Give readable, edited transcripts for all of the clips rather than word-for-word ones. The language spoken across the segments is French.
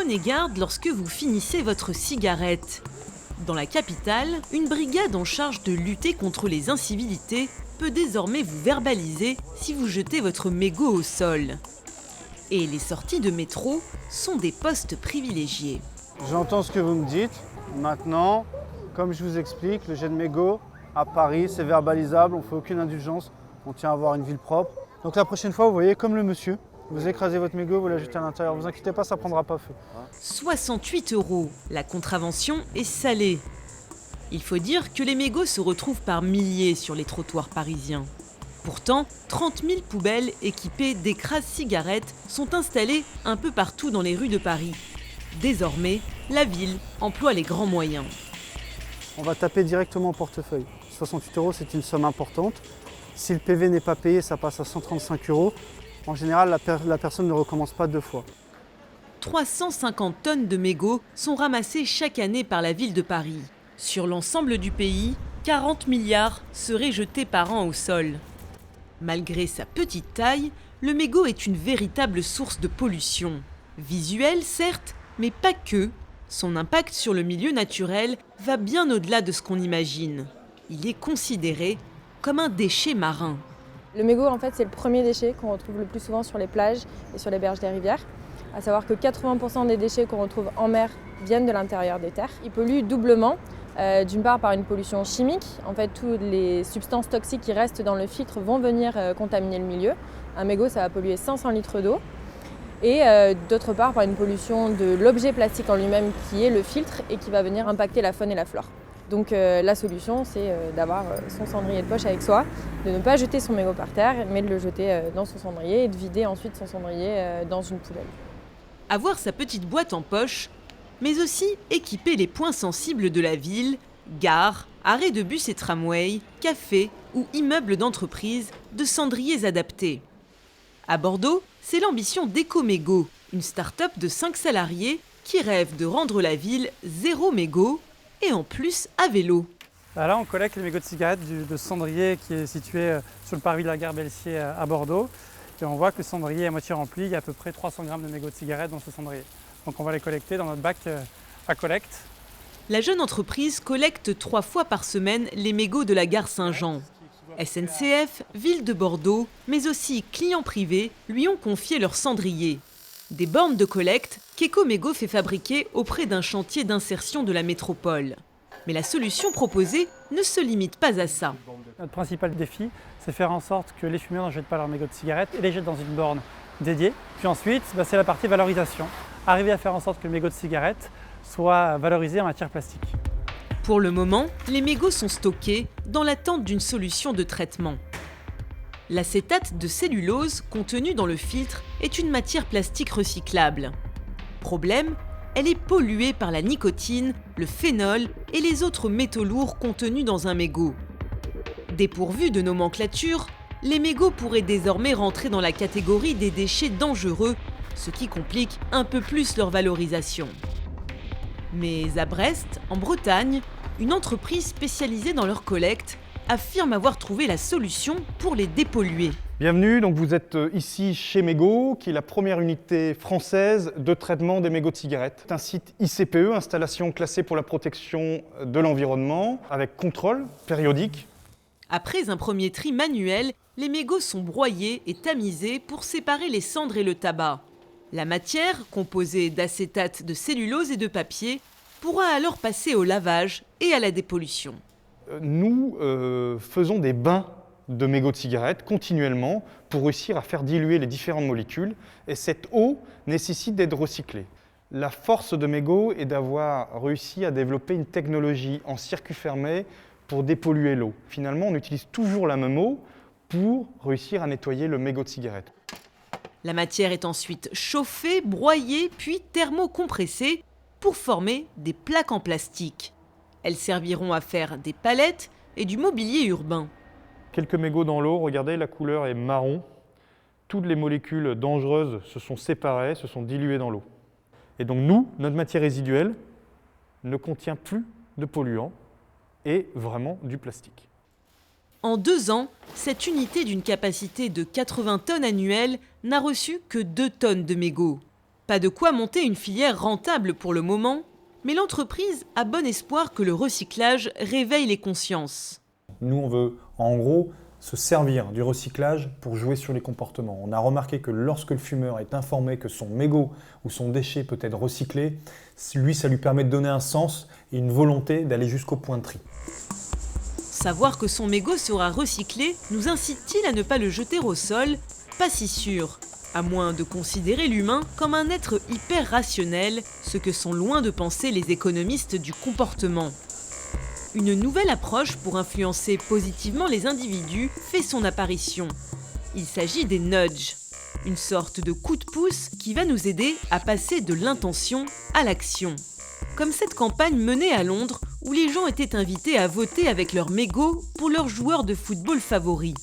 Prenez garde lorsque vous finissez votre cigarette. Dans la capitale, une brigade en charge de lutter contre les incivilités peut désormais vous verbaliser si vous jetez votre mégot au sol. Et les sorties de métro sont des postes privilégiés. J'entends ce que vous me dites. Maintenant, comme je vous explique, le jet de mégot à Paris, c'est verbalisable, on ne fait aucune indulgence, on tient à avoir une ville propre. Donc la prochaine fois, vous voyez, comme le monsieur, vous écrasez votre mégot, vous la jetez à l'intérieur. Vous inquiétez pas, ça ne prendra pas feu. 68 €. La contravention est salée. Il faut dire que les mégots se retrouvent par milliers sur les trottoirs parisiens. Pourtant, 30 000 poubelles équipées d'écrase-cigarettes sont installées un peu partout dans les rues de Paris. Désormais, la ville emploie les grands moyens. On va taper directement au portefeuille. 68 €, c'est une somme importante. Si le PV n'est pas payé, ça passe à 135 €. En général, la personne ne recommence pas 2 fois. 350 tonnes de mégots sont ramassées chaque année par la ville de Paris. Sur l'ensemble du pays, 40 milliards seraient jetés par an au sol. Malgré sa petite taille, le mégot est une véritable source de pollution. Visuelle, certes, mais pas que. Son impact sur le milieu naturel va bien au-delà de ce qu'on imagine. Il est considéré comme un déchet marin. Le mégot, en fait, c'est le premier déchet qu'on retrouve le plus souvent sur les plages et sur les berges des rivières. À savoir que 80% des déchets qu'on retrouve en mer viennent de l'intérieur des terres. Ils polluent doublement, d'une part par une pollution chimique. En fait, toutes les substances toxiques qui restent dans le filtre vont venir contaminer le milieu. Un mégot, ça va polluer 500 litres d'eau. Et d'autre part par une pollution de l'objet plastique en lui-même qui est le filtre et qui va venir impacter la faune et la flore. Donc la solution, c'est d'avoir son cendrier de poche avec soi, de ne pas jeter son mégot par terre, mais de le jeter dans son cendrier et de vider ensuite son cendrier dans une poubelle. Avoir sa petite boîte en poche, mais aussi équiper les points sensibles de la ville, gares, arrêts de bus et tramway, cafés ou immeubles d'entreprise de cendriers adaptés. À Bordeaux, c'est l'ambition d'Ecomégot, une start-up de 5 salariés qui rêve de rendre la ville zéro mégot et en plus à vélo. Là, on collecte les mégots de cigarettes de cendrier qui est situé sur le parvis de la gare Belsier à Bordeaux. Et on voit que le cendrier est à moitié rempli, il y a à peu près 300 grammes de mégots de cigarettes dans ce cendrier. Donc on va les collecter dans notre bac à collecte. La jeune entreprise collecte 3 fois par semaine les mégots de la gare Saint-Jean. SNCF, Ville de Bordeaux, mais aussi clients privés lui ont confié leurs cendriers. Des bornes de collecte qu'Ecomégot fait fabriquer auprès d'un chantier d'insertion de la métropole. Mais la solution proposée ne se limite pas à ça. Notre principal défi, c'est faire en sorte que les fumeurs ne jettent pas leurs mégots de cigarettes et les jettent dans une borne dédiée. Puis ensuite, c'est la partie valorisation. Arriver à faire en sorte que le mégot de cigarette soit valorisé en matière plastique. Pour le moment, les mégots sont stockés dans l'attente d'une solution de traitement. L'acétate de cellulose contenu dans le filtre est une matière plastique recyclable. Problème, elle est polluée par la nicotine, le phénol et les autres métaux lourds contenus dans un mégot. Dépourvus de nomenclature, les mégots pourraient désormais rentrer dans la catégorie des déchets dangereux, ce qui complique un peu plus leur valorisation. Mais à Brest, en Bretagne, une entreprise spécialisée dans leur collecte affirme avoir trouvé la solution pour les dépolluer. Bienvenue, donc vous êtes ici chez Mégot, qui est la première unité française de traitement des mégots de cigarettes. C'est un site ICPE, installation classée pour la protection de l'environnement, avec contrôle périodique. Après un premier tri manuel, les mégots sont broyés et tamisés pour séparer les cendres et le tabac. La matière, composée d'acétate de cellulose et de papier, pourra alors passer au lavage et à la dépollution. Nous faisons des bains de mégots de cigarettes continuellement pour réussir à faire diluer les différentes molécules et cette eau nécessite d'être recyclée. La force de Mégot est d'avoir réussi à développer une technologie en circuit fermé pour dépolluer l'eau. Finalement, on utilise toujours la même eau pour réussir à nettoyer le mégot de cigarette. La matière est ensuite chauffée, broyée, puis thermocompressée pour former des plaques en plastique. Elles serviront à faire des palettes et du mobilier urbain. Quelques mégots dans l'eau, regardez, la couleur est marron. Toutes les molécules dangereuses se sont séparées, se sont diluées dans l'eau. Et donc nous, notre matière résiduelle ne contient plus de polluants et vraiment du plastique. En 2 ans, cette unité d'une capacité de 80 tonnes annuelles n'a reçu que 2 tonnes de mégots. Pas de quoi monter une filière rentable pour le moment, mais l'entreprise a bon espoir que le recyclage réveille les consciences. Nous, on veut en gros se servir du recyclage pour jouer sur les comportements. On a remarqué que lorsque le fumeur est informé que son mégot ou son déchet peut être recyclé, lui, ça lui permet de donner un sens et une volonté d'aller jusqu'au point de tri. Savoir que son mégot sera recyclé nous incite-t-il à ne pas le jeter au sol? Pas si sûr, à moins de considérer l'humain comme un être hyper rationnel, ce que sont loin de penser les économistes du comportement. Une nouvelle approche pour influencer positivement les individus fait son apparition. Il s'agit des nudges, une sorte de coup de pouce qui va nous aider à passer de l'intention à l'action. Comme cette campagne menée à Londres où les gens étaient invités à voter avec leur mégot pour leur joueur de football favori.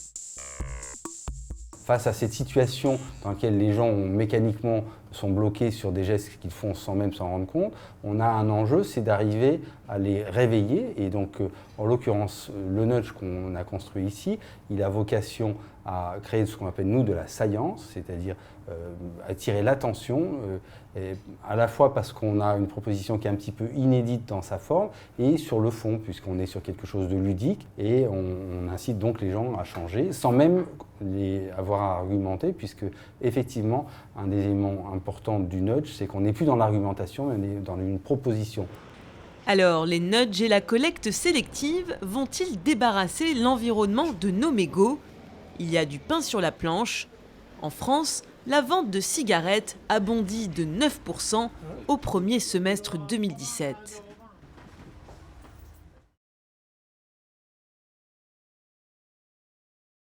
Face à cette situation dans laquelle les gens mécaniquement sont bloqués sur des gestes qu'ils font sans même s'en rendre compte, on a un enjeu, c'est d'arriver à les réveiller. Et donc, en l'occurrence, le nudge qu'on a construit ici, il a vocation à créer ce qu'on appelle, nous, de la science, c'est-à-dire attirer l'attention, à la fois parce qu'on a une proposition qui est un petit peu inédite dans sa forme, et sur le fond, puisqu'on est sur quelque chose de ludique, et on incite donc les gens à changer, sans même avoir à argumenter, puisque effectivement, un des éléments importants du nudge, c'est qu'on n'est plus dans l'argumentation, mais on est dans une proposition. Alors, les nudges et la collecte sélective vont-ils débarrasser l'environnement de nos mégots? Il y a du pain sur la planche. En France, la vente de cigarettes a bondi de 9% au premier semestre 2017.